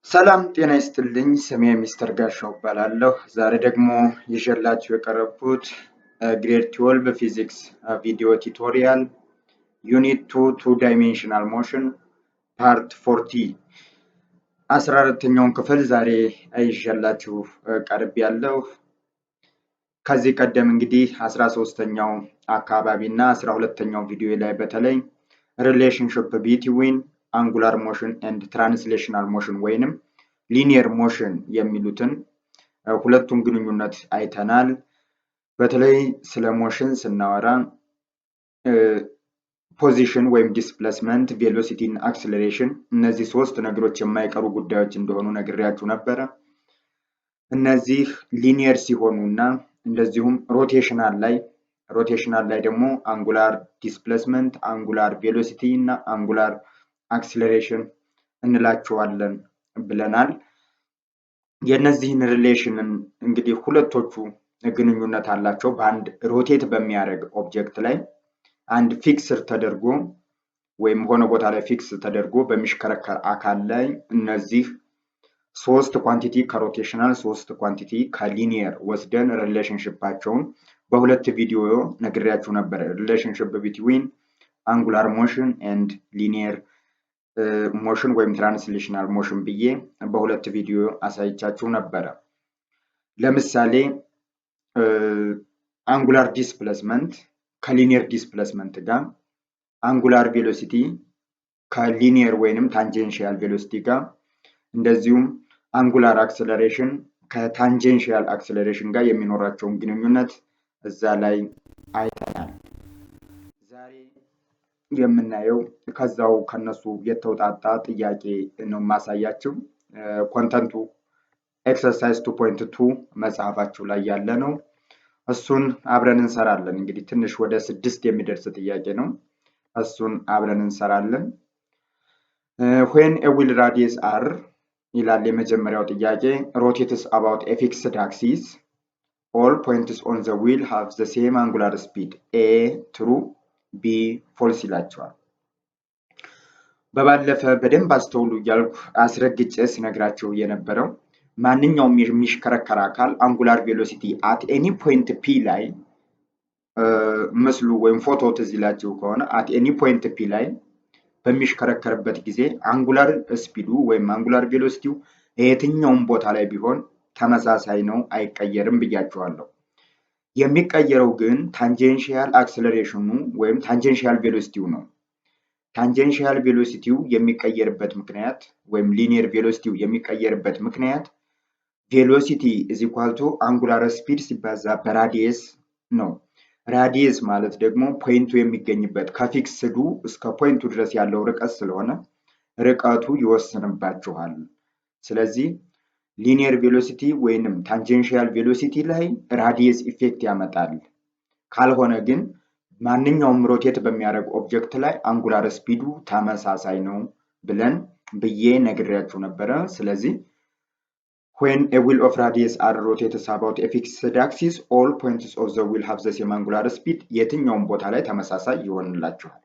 ሰላም ጤና ይስጥልኝ ስሜ ሚስተር ጋሻው እባላለሁ። ዛሬ ደግሞ ይዤላችሁ የቀረብኩት ግሬድ 12 ፊዚክስ ቪዲዮ ቱቶሪያል ዩኒት 2 ቱ ዳይሜንሽናል ሞሽን ፓርት 40 14ኛውን ክፍል ዛሬ ይዤላችሁ ቀርቤያለሁ። ከዚህ ቀደም እንግዲህ 13ኛው አካባቢ እና 12ኛው ቪዲዮ ላይ በተለይ ሪሌሽንሽፕ ቢትዊን አንጉላር ሞሽን ኤንድ ትራንስሌሽናል ሞሽን ወይንም ሊኒየር ሞሽን የሚሉትን ሁለቱን ግንኙነት አይተናል። በተለይ ስለ ሞሽን ስናወራ ፖዚሽን ወይም ዲስፕሌስመንት፣ ቬሎሲቲ እና አክሰለሬሽን እነዚህ ሶስት ነገሮች የማይቀሩ ጉዳዮች እንደሆኑ ነግሬያችሁ ነበረ። እነዚህ ሊኒየር ሲሆኑ እና እንደዚሁም ሮቴሽናል ላይ ደግሞ አንጉላር ዲስፕሌስመንት፣ አንጉላር ቬሎሲቲ እና አንጉላር አክሰለሬሽን እንላቸዋለን ብለናል። የነዚህን ሪሌሽንን እንግዲህ ሁለቶቹ ግንኙነት አላቸው። በአንድ ሮቴት በሚያደርግ ኦብጀክት ላይ አንድ ፊክስር ተደርጎ ወይም ሆነ ቦታ ላይ ፊክስ ተደርጎ በሚሽከረከር አካል ላይ እነዚህ ሶስት ኳንቲቲ ከሮቴሽናል ሶስት ኳንቲቲ ከሊኒየር ወስደን ሪሌሽንሽፓቸውን በሁለት ቪዲዮ ነግሬያችሁ ነበር። ሪሌሽንሽፕ ቢትዊን አንጉላር ሞሽን ኤንድ ሊኒየር ሞሽን ወይም ትራንስሌሽናል ሞሽን ብዬ በሁለት ቪዲዮ አሳይቻችሁ ነበረ። ለምሳሌ አንጉላር ዲስፕሌስመንት ከሊኒየር ዲስፕሌስመንት ጋር፣ አንጉላር ቬሎሲቲ ከሊኒየር ወይንም ታንጀንሺያል ቬሎሲቲ ጋር፣ እንደዚሁም አንጉላር አክሰለሬሽን ከታንጀንሺያል አክሰለሬሽን ጋር የሚኖራቸውን ግንኙነት እዛ ላይ አይተናል። ዛሬ የምናየው ከዛው ከነሱ የተውጣጣ ጥያቄ ነው ማሳያችሁ። ኮንተንቱ ኤክሰርሳይዝ 2.2 መጽሐፋችሁ ላይ ያለ ነው። እሱን አብረን እንሰራለን። እንግዲህ ትንሽ ወደ 6 የሚደርስ ጥያቄ ነው። እሱን አብረን እንሰራለን። when a wheel radius r ይላል የመጀመሪያው ጥያቄ rotates about a fixed axis all points on the wheel have the same angular speed a true ቢ ፎልስ ይላቸዋል። በባለፈ በደንብ አስተውሉ እያልኩ አስረግጬ ስነግራቸው የነበረው ማንኛውም የሚሽከረከር አካል አንጉላር ቬሎሲቲ አት ኤኒ ፖይንት ፒ ላይ ምስሉ ወይም ፎቶ ትዝ ይላችሁ ከሆነ አት ኤኒ ፖይንት ፒ ላይ በሚሽከረከርበት ጊዜ አንጉላር ስፒዱ ወይም አንጉላር ቬሎሲቲው የትኛውም ቦታ ላይ ቢሆን ተመሳሳይ ነው፣ አይቀየርም ብያችኋለሁ። የሚቀየረው ግን ታንጀንሺያል አክሰለሬሽኑ ወይም ታንጀንሺያል ቬሎሲቲው ነው። ታንጀንሺያል ቬሎሲቲው የሚቀየርበት ምክንያት ወይም ሊኒየር ቬሎሲቲው የሚቀየርበት ምክንያት ቬሎሲቲ is equal to አንጉላር ስፒድ ሲባዛ በራዲየስ ነው። ራዲየስ ማለት ደግሞ ፖይንቱ የሚገኝበት ከፊክስዱ እስከ ፖይንቱ ድረስ ያለው ርቀት ስለሆነ ርቀቱ ይወሰንባችኋል። ስለዚህ ሊኒየር ቬሎሲቲ ወይንም ታንጀንሺያል ቬሎሲቲ ላይ ራዲየስ ኢፌክት ያመጣል። ካልሆነ ግን ማንኛውም ሮቴት በሚያደርግ ኦብጀክት ላይ አንጉላር ስፒዱ ተመሳሳይ ነው ብዬ ነግሬያችሁ ነበረ። ስለዚህ when a wheel of radius r rotates about a fixed axis all points of the wheel have the same angular speed የትኛውም ቦታ ላይ ተመሳሳይ ይሆንላችኋል።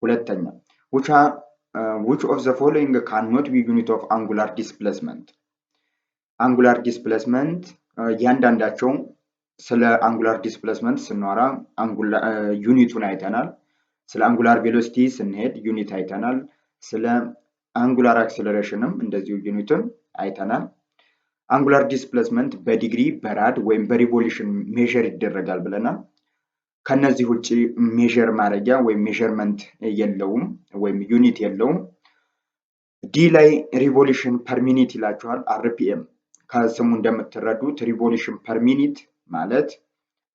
ሁለተኛ which of the following cannot be unit of angular displacement? አንጉላር ዲስፕሌስመንት እያንዳንዳቸው ስለ አንጉላር ዲስፕሌስመንት ስናወራ ዩኒቱን አይተናል። ስለ አንጉላር ቬሎሲቲ ስንሄድ ዩኒት አይተናል። ስለ አንጉላር አክሰለሬሽንም እንደዚሁ ዩኒቱን አይተናል። አንጉላር ዲስፕሌስመንት በዲግሪ በራድ ወይም በሪቮሉሽን ሜዥር ይደረጋል ብለናል። ከነዚህ ውጪ ሜዥር ማድረጊያ ወይም ሜዥርመንት የለውም ወይም ዩኒት የለውም። ዲ ላይ ሪቮሉሽን ፐር ሚኒት ይላችኋል። አርፒኤም ከስሙ እንደምትረዱት ሪቮሉሽን ፐር ሚኒት ማለት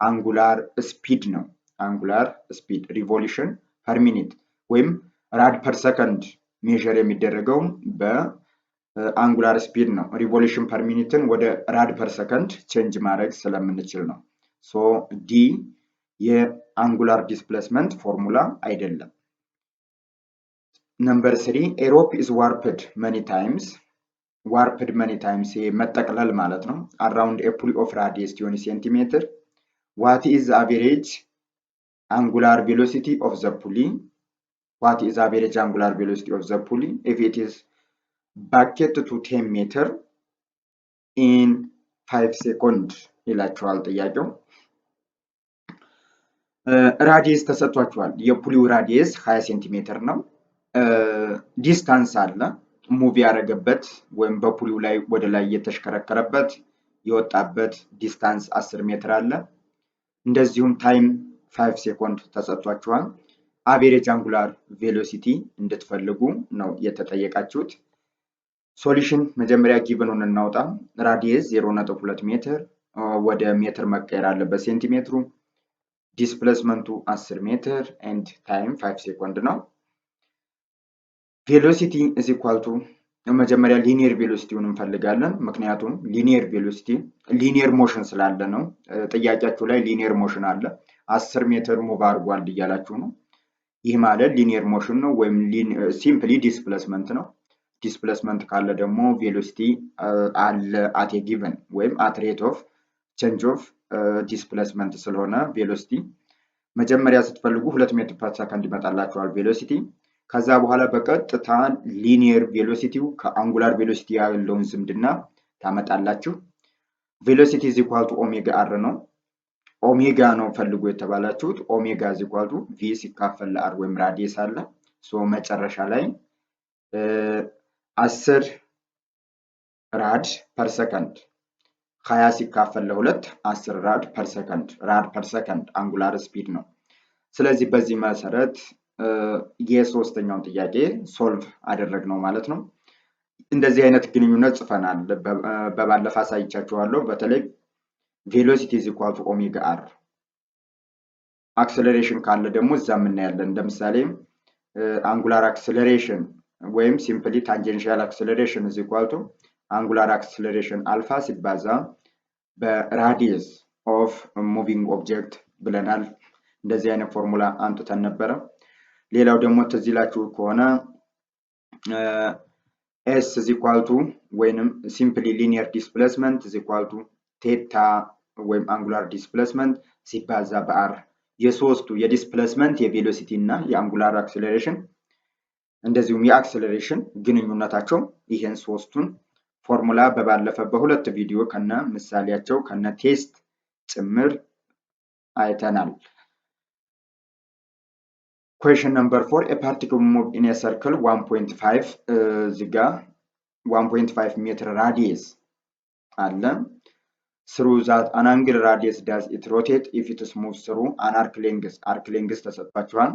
አንጉላር ስፒድ ነው። አንጉላር ስፒድ ሪቮሉሽን ፐር ሚኒት ወይም ራድ ፐር ሰከንድ ሜዥር የሚደረገው በአንጉላር ስፒድ ነው። ሪቮሉሽን ፐር ሚኒትን ወደ ራድ ፐር ሰከንድ ቼንጅ ማድረግ ስለምንችል ነው። ሶ ዲ የአንጉላር ዲስፕሌስመንት ፎርሙላ አይደለም። ነምበር 3 a rope is warped many times መጠቅለል ማለት ነው around a pulley of radius 20 cm. what is the average angular velocity of the pulley? if it is bucket to 10 meter in 5 seconds ይላችኋል ጥያቄው። ራዲየስ ተሰጥቷችኋል። የፑሊው ራዲየስ 20 ሴንቲሜትር ነው። ዲስታንስ አለ ሙቭ ያደረገበት ወይም በፑሊው ላይ ወደ ላይ የተሽከረከረበት የወጣበት ዲስታንስ 10 ሜትር አለ። እንደዚሁም ታይም 5 ሴኮንድ ተሰጥቷችኋል። አቬሬጅ አንጉላር ቬሎሲቲ እንድትፈልጉ ነው የተጠየቃችሁት። ሶሉሽን መጀመሪያ ጊቭኑን እናውጣ። ራዲየስ 0.2 ሜትር ወደ ሜትር መቀየር አለበት ሴንቲሜትሩ። ዲስፕሌስመንቱ 10 ሜትር ኤንድ ታይም 5 ሴኮንድ ነው። ቬሎሲቲ is equal to መጀመሪያ ሊኒየር ቬሎሲቲውን እንፈልጋለን። ምክንያቱም ሊኒየር ቬሎሲቲ ሊኒየር ሞሽን ስላለ ነው። ጥያቄያችሁ ላይ ሊኒየር ሞሽን አለ 10 ሜትር ሙቭ አድርጓል እያላችሁ ነው። ይህ ማለት ሊኒየር ሞሽን ነው ወይም ሲምፕሊ ዲስፕሌስመንት ነው። ዲስፕሌስመንት ካለ ደግሞ ቬሎሲቲ አለ አት ኤ ጊቨን ወይም አት ሬት ኦፍ ቼንጅ ኦፍ ዲስፕሌስመንት ስለሆነ ቬሎሲቲ መጀመሪያ ስትፈልጉ 2 ሜትር ፐር ሰከንድ ይመጣላችኋል ቬሎሲቲ። ከዛ በኋላ በቀጥታ ሊኒየር ቬሎሲቲው ከአንጉላር ቬሎሲቲ ያለውን ዝምድና ታመጣላችሁ። ቬሎሲቲ is equal to ኦሜጋ አር ነው። ኦሜጋ ነው ፈልጉ የተባላችሁት። ኦሜጋ is equal to ቪ ሲካፈል ለአር ወይም ራዲየስ አለ። ሶ መጨረሻ ላይ 10 ራድ ፐር ሰከንድ 20 ሲካፈል ለ2 10 ራድ ፐር ሰከንድ አንጉላር ስፒድ ነው። ስለዚህ በዚህ መሰረት የሶስተኛውን ጥያቄ ሶልቭ አደረግነው ማለት ነው። እንደዚህ አይነት ግንኙነት ጽፈናል። በባለፈ አሳይቻችኋለሁ። በተለይ ቬሎሲቲ is equal to ኦሜጋ አር አክሰለሬሽን ካለ ደግሞ እዛም እናያለን። ለምሳሌ አንጉላር አክሰለሬሽን ወይም ሲምፕሊ ታንጀንሻል አክሰለሬሽን is equal to አንጉላር አክሰለሬሽን አልፋ ሲባዛ በራዲየስ ኦፍ ሙቪንግ ኦብጀክት ብለናል። እንደዚህ አይነት ፎርሙላ አንጥተን ነበረ። ሌላው ደግሞ ትዝ ይላችሁ ከሆነ s is equal to ወይንም ሲምፕሊ ሊኒየር ዲስፕሌስመንት is equal to ቴታ ወይም አንጉላር ዲስፕሌስመንት ሲባዛ በአር የሶስቱ የዲስፕሌስመንት የቬሎሲቲ እና የአንጉላር አክሰለሬሽን እንደዚሁም የአክሰለሬሽን ግንኙነታቸው ይሄን ሶስቱን ፎርሙላ በባለፈ በሁለት ቪዲዮ ከነ ምሳሌያቸው ከነ ቴስት ጭምር አይተናል። Question number 4, a particle moved in a circle 1.5 እዚህ ጋር 1.5 ሜትር ራዲየስ አለ። through that an angle radius does it rotate if it moves through an arc length ተሰጥቷችኋል።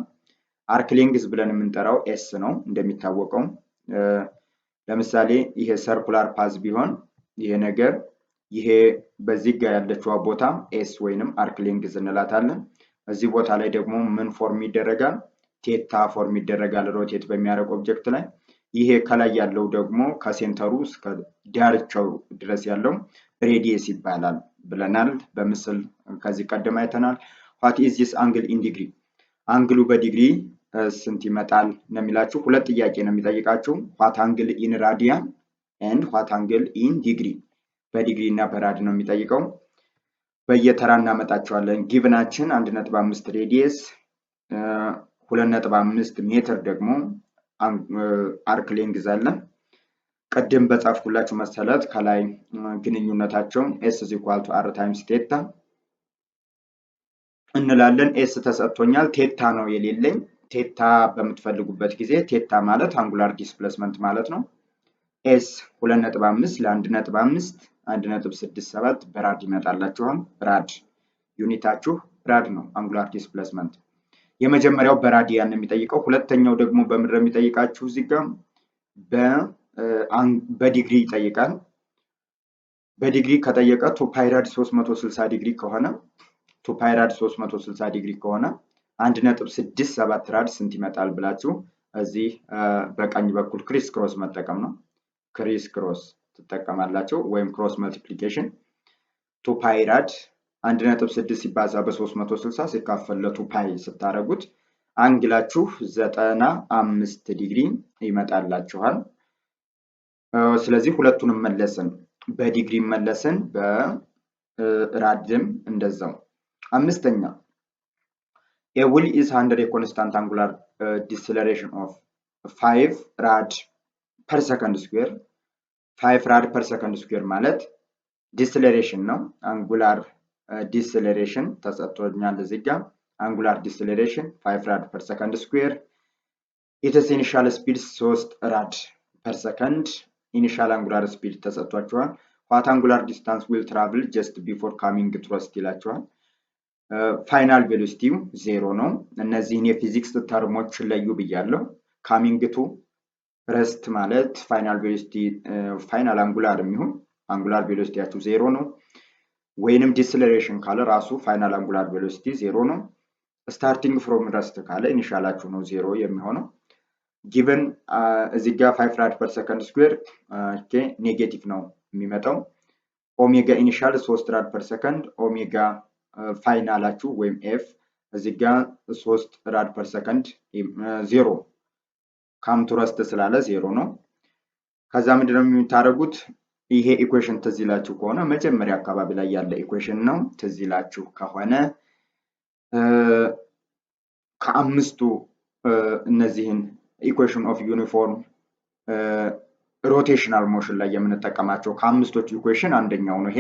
አርክ ሌንግዝ ብለን የምንጠራው ኤስ ነው እንደሚታወቀው። ለምሳሌ ይሄ ሰርኩላር ፓዝ ቢሆን ይሄ ነገር ይሄ በዚህ ጋር ያለችው ቦታ ኤስ ወይንም አርክ ሌንግዝ እንላታለን። እዚህ ቦታ ላይ ደግሞ ምን ፎርም ይደረጋል? ቴታ ፎርም ይደረጋል ሮቴት በሚያደርግ ኦብጀክት ላይ። ይሄ ከላይ ያለው ደግሞ ከሴንተሩ እስከ ዳርቻው ድረስ ያለው ሬዲየስ ይባላል ብለናል። በምስል ከዚህ ቀደም አይተናል። what is this angle in degree? አንግሉ በዲግሪ ስንት ይመጣል ነው የሚላችሁ። ሁለት ጥያቄ ነው የሚጠይቃችሁ። what angle in radian and what angle in degree በዲግሪ እና በራድ ነው የሚጠይቀው። በየተራ እናመጣቸዋለን። ጊቭናችን 1.5 ሬዲየስ 2.5 ሜትር ደግሞ አርክ ሌንግዝ አለ። ቀደም በጻፍኩላችሁ መሰረት ከላይ ግንኙነታቸው s is equal to r times theta እንላለን። s ተሰጥቶኛል። ቴታ ነው የሌለኝ። ቴታ በምትፈልጉበት ጊዜ ቴታ ማለት አንጉላር ዲስፕሌስመንት ማለት ነው። s 2.5 ለ1.5 1.67 በራድ ይመጣላችኋል። ራድ ዩኒታችሁ ራድ ነው አንጉላር ዲስፕሌስመንት። የመጀመሪያው በራዲያን ነው የሚጠይቀው። ሁለተኛው ደግሞ በምድር የሚጠይቃችሁ እዚህ ጋር በዲግሪ ይጠይቃል። በዲግሪ ከጠየቀ ቱ ፓይራድ 360 ዲግሪ ከሆነ 1.67 ራድ ስንት ይመጣል ብላችሁ እዚህ በቀኝ በኩል ክሪስ ክሮስ መጠቀም ነው። ክሪስ ክሮስ ትጠቀማላችሁ ወይም ክሮስ መልቲፕሊኬሽን። ቱ ፓይራድ 1.6 ሲባዛ በ360 ሲካፈል ለ2 ፓይ ስታረጉት አንግላችሁ 95 ዲግሪ ይመጣላችኋል። ስለዚህ ሁለቱንም መለስን፣ በዲግሪ መለስን፣ በራድም እንደዛው። አምስተኛ a wheel is under a constant angular deceleration of 5 rad ፐር ሰከንድ ስኩዌር 5 ራድ ፐር ሰከንድ ስኩዌር ማለት ዲስሌሬሽን ነው። አንጉላር ዲስሌሬሽን ተሰጥቶኛል እዚህ ጋር አንጉላር ዲስሌሬሽን 5 ራድ ፐር ሰከንድ ስኩዌር ኢትስ ኢኒሻል ስፒድ 3 ራድ ፐር ሰከንድ ኢኒሻል አንጉላር ስፒድ ተሰጥቷቸዋል። ዋት አንጉላር ዲስታንስ ዊል ትራቭል ጀስት ቢፎር ካሚንግ ቱ ረስት ይላቸዋል። ፋይናል ቬሎሲቲው 0 ነው። እነዚህን የፊዚክስ ተርሞች ለዩ ብያለሁ። ካሚንግ ቱ ረስት ማለት ፋይናል ቬሎሲቲ ፋይናል አንጉላር የሚሆን አንጉላር ቬሎሲቲያችሁ 0 ነው። ወይንም ዲስሌሬሽን ካለ ራሱ ፋይናል አንጉላር ቬሎሲቲ 0 ነው። ስታርቲንግ ፍሮም ረስት ካለ ኢኒሻላችሁ ነው 0 የሚሆነው። ጊቨን እዚህ ጋር 5 ራድ ፐር ሰከንድ ስኩዌር ኔጌቲቭ ነው የሚመጣው። ኦሜጋ ኢኒሻል 3 ራድ ፐር ሰከንድ ኦሜጋ ፋይናላችሁ ወይም ኤፍ እዚህ ጋር 3 ራድ ፐር ሰከንድ 0 ካም ቱ ረስት ስላለ 0 ነው። ከዛ ምንድነው የምታደርጉት? ይሄ ኢኩዌሽን ትዝ ይላችሁ ከሆነ መጀመሪያ አካባቢ ላይ ያለ ኢኩዌሽን ነው። ትዝ ይላችሁ ከሆነ ከአምስቱ እነዚህን ኢኩዌሽን ኦፍ ዩኒፎርም ሮቴሽናል ሞሽን ላይ የምንጠቀማቸው ከአምስቶቹ ኢኩዌሽን አንደኛው ነው ይሄ።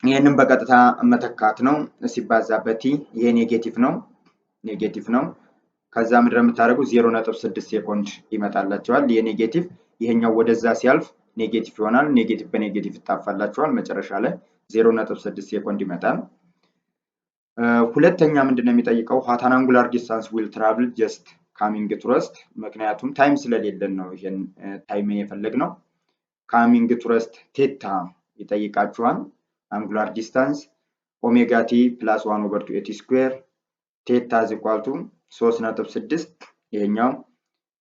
ይህንን በቀጥታ መተካት ነው። ሲባዛ በቲ ይሄ ኔጌቲቭ ነው። ከዛ ምንድነው የምታደርጉት? 0.6 ሴኮንድ ይመጣላቸዋል። የኔጌቲቭ ይሄኛው ወደዛ ሲያልፍ ኔጌቲቭ ይሆናል። ኔጌቲቭ በኔጌቲቭ ይጣፋላቸዋል። መጨረሻ ላይ 0.6 ሴኮንድ ይመጣል። ሁለተኛ ምንድነው የሚጠይቀው? ዋት አን አንጉላር ዲስታንስ ዊል ትራቭል ጀስት ካሚንግ ቱ ረስት። ምክንያቱም ታይም ስለሌለን ነው ይሄን ታይምን የፈለግነው። ካሚንግ ቱ ረስት ቴታ ይጠይቃችኋል። አንጉላር ዲስታንስ ኦሜጋ ቲ ፕላስ 1/2 ስኩዌር ቴታ ዚኳልቱ 3.6 ይሄኛው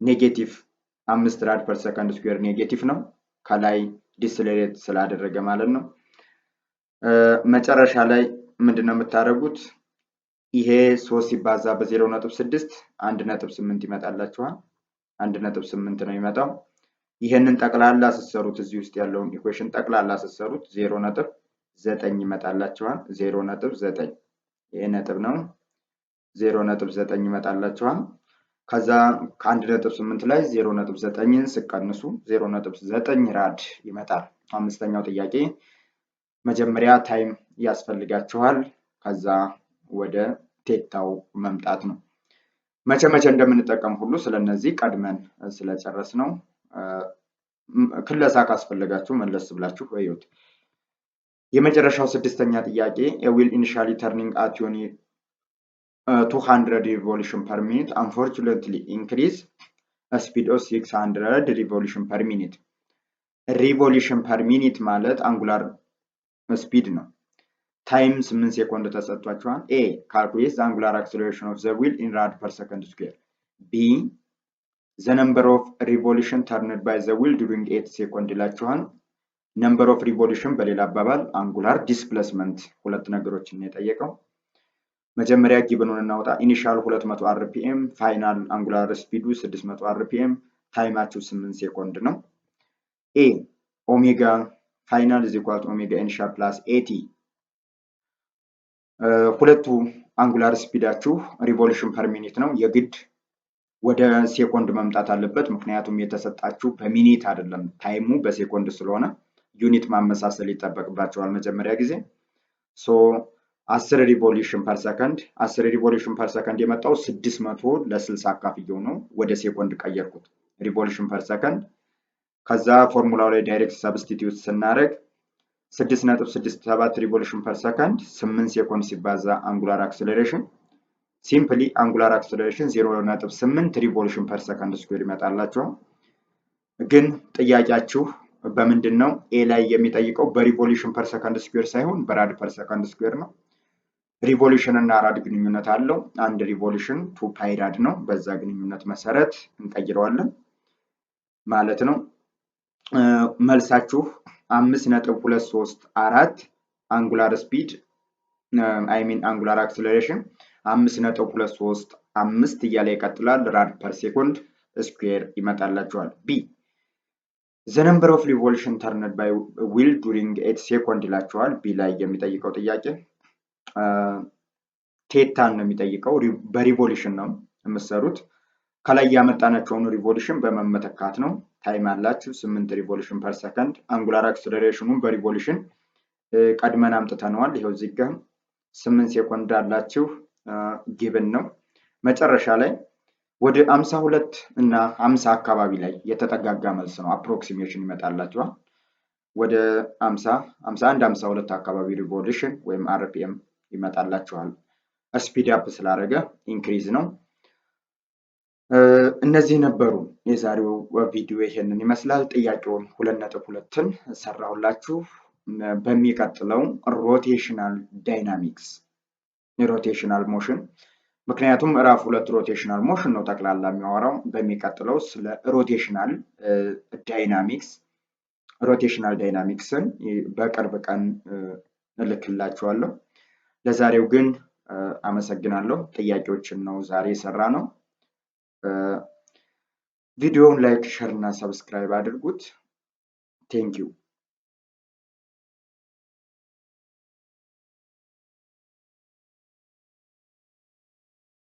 ኔጌቲቭ 5 ራድ ፐር ሰከንድ ስኩዌር ኔጌቲቭ ነው። ከላይ ዲስሌሬት ስላደረገ ማለት ነው። መጨረሻ ላይ ምንድነው የምታደርጉት? ይሄ 3 ሲባዛ በ0.6 1.8 ይመጣላችኋል። 1.8 ነው የሚመጣው። ይሄንን ጠቅላላ ስትሰሩት እዚህ ውስጥ ያለውን ኢኩዌሽን ጠቅላላ ስትሰሩት 0.9 ይመጣላችኋል። 0.9 ይሄ ነጥብ ነው። 0.9 ይመጣላችኋል። ከዛ ከ1.8 ላይ 0.9ን ስቀንሱ 0.9 ራድ ይመጣል። አምስተኛው ጥያቄ መጀመሪያ ታይም ያስፈልጋችኋል። ከዛ ወደ ቴታው መምጣት ነው። መቼ እንደምንጠቀም ሁሉ ስለነዚህ ቀድመን ስለጨረስ ነው። ክለሳ ካስፈለጋችሁ መለስ ብላችሁ እዩት። የመጨረሻው ስድስተኛ ጥያቄ a wheel initially turning at 200 revolution per minute unfortunately increase a speed of 600 revolution per minute. revolution per minute ማለት አንጉላር ስፒድ ነው። ታይም 8 ሴኮንድ ተሰጥቷቸዋል። ኤ ካልኩሌት the angular acceleration of the wheel in rad per second square. B the number of revolution turned by the wheel during 8 second ይላችኋል። ነምበር ኦፍ ሪቮሉሽን በሌላ አባባል አንጉላር ዲስፕሌስመንት ሁለት ነገሮችን ነው የጠየቀው። መጀመሪያ ጊቭኑን እናውጣ። ኢኒሻል 200 አርፒኤም ፋይናል አንጉላር ስፒዱ 600 አርፒኤም ታይማችሁ 8 ሴኮንድ ነው። ኤ ኦሜጋ ፋይናል is equal to ኦሜጋ ኢኒሻል ፕላስ ኤቲ ሁለቱ አንጉላር ስፒዳችሁ ሪቮሉሽን ፐር ሚኒት ነው። የግድ ወደ ሴኮንድ መምጣት አለበት። ምክንያቱም የተሰጣችሁ በሚኒት አይደለም ታይሙ በሴኮንድ ስለሆነ ዩኒት ማመሳሰል ይጠበቅባቸዋል መጀመሪያ ጊዜ። ሶ 10 ሪቮሉሽን ፐር ሰከንድ 10 ሪቮሉሽን ፐር ሰከንድ የመጣው 600 ለ60 አካፍየው ነው ወደ ሴኮንድ ቀየርኩት። ሪቮሉሽን ፐር ሰከንድ ከዛ ፎርሙላው ላይ ዳይሬክት ሰብስቲቲዩት ስናደርግ 6.67 ሪቮሉሽን ፐር ሰከንድ 8 ሴኮንድ ሲባዛ አንጉላር አክሰለሬሽን ሲምፕሊ አንጉላር አክሰለሬሽን 0.8 ሪቮሉሽን ፐር ሰከንድ ስኩዌር ይመጣላችኋል። ግን ጥያቄያችሁ በምንድን ነው? ኤ ላይ የሚጠይቀው በሪቮሉሽን ፐር ሰከንድ ስኩዌር ሳይሆን በራድ ፐር ሰከንድ ስኩዌር ነው። ሪቮሉሽን እና ራድ ግንኙነት አለው። አንድ ሪቮሉሽን 2 ፓይ ራድ ነው። በዛ ግንኙነት መሰረት እንቀይረዋለን ማለት ነው። መልሳችሁ 5.234 አንጉላር ስፒድ አንጉላር አክሰለሬሽን 5.235 እያለ ይቀጥላል። ራድ ፐር ሴኮንድ ስኩዌር ይመጣላችኋል። ቢ the number of revolution turned by wheel during 8 second ይላችኋል። ቢ ላይ የሚጠይቀው ጥያቄ ቴታን ነው የሚጠይቀው። በሪቮሉሽን ነው የምትሰሩት። ከላይ ያመጣናቸውን ሪቮሉሽን በመመተካት ነው። ታይም አላችሁ 8 ሪቮሉሽን ፐር ሰከንድ። አንጉላር አክሰለሬሽኑን በሪቮሉሽን ቀድመን አምጥተነዋል። ይኸው እዚህ ጋር 8 ሴኮንድ አላችሁ ጊቭን ነው። መጨረሻ ላይ ወደ 52 እና 50 አካባቢ ላይ የተጠጋጋ መልስ ነው አፕሮክሲሜሽን ይመጣላችኋል። ወደ 50 51 52 አካባቢ ሪቮሉሽን ወይም አርፒኤም ይመጣላችኋል። ስፒድ አፕ ስላደረገ ኢንክሪዝ ነው። እነዚህ ነበሩ የዛሬው ቪዲዮ ይሄንን ይመስላል። ጥያቄውን 2.2ን ሰራሁላችሁ። በሚቀጥለው ሮቴሽናል ዳይናሚክስ ሮቴሽናል ሞሽን ምክንያቱም ምዕራፍ 2 ሮቴሽናል ሞሽን ነው ጠቅላላ የሚያወራው። በሚቀጥለው ስለ ሮቴሽናል ዳይናሚክስን በቅርብ ቀን እልክላችኋለሁ። ለዛሬው ግን አመሰግናለሁ። ጥያቄዎችን ነው ዛሬ የሰራ ነው። ቪዲዮውን ላይክ፣ ሼር እና ሰብስክራይብ አድርጉት። ቴንክ ዩ